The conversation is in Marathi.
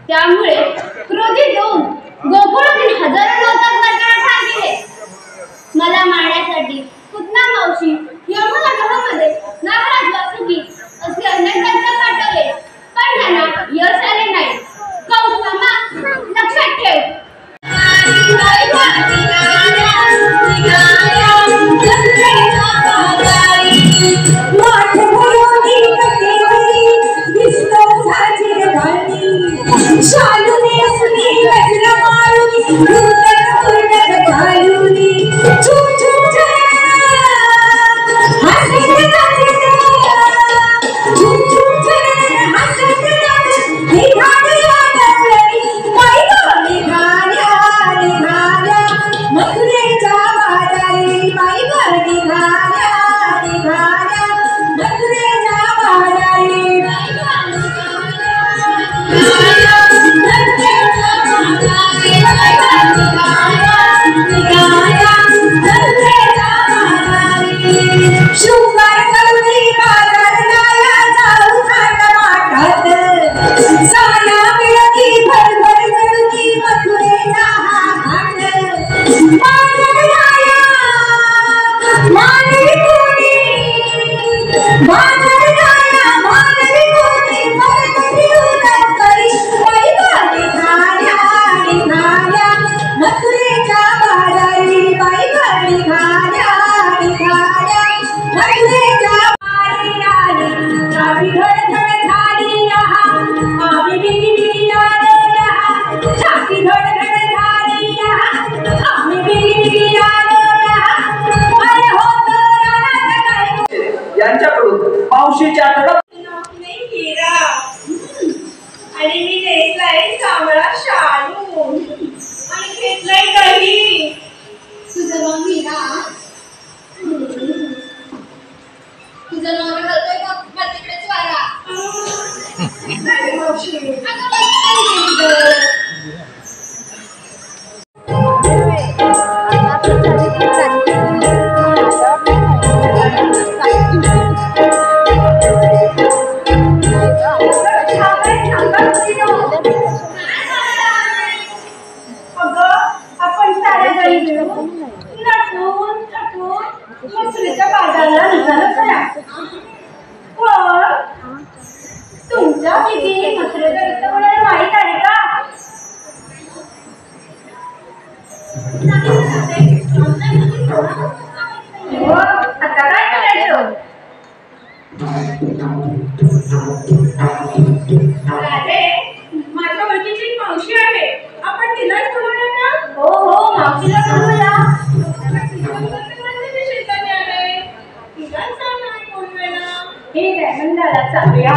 त्यामुळे क्रोधित होऊन गोकुळातील हजारो लोकांवर ठार केले. मला मारण्यासाठी पुतना मावशी यमुना ग्रहामध्ये नागराज वासुकी असे अनेक तंत्र पाठवले, पण त्यांना यश आले नाही. कंस मामा लक्षात ठेव. यांच्याकडून मावशीच्या आणि मी नेसलाय चांगला शालू आणि घेतलाय दही. तुझं मम्मी ना तुझं नवरा घालतोय का मला तिकडेच वारा. तुमच्या किती मसरेचं मला माहित आहे का? आता काय करायचं? माझ्या ओळखीची मावशी आहे, आपण तिलाच बोलूया का? हो हो, मावशीला बोलूया. ठीक आहे, मंदाला चालूया.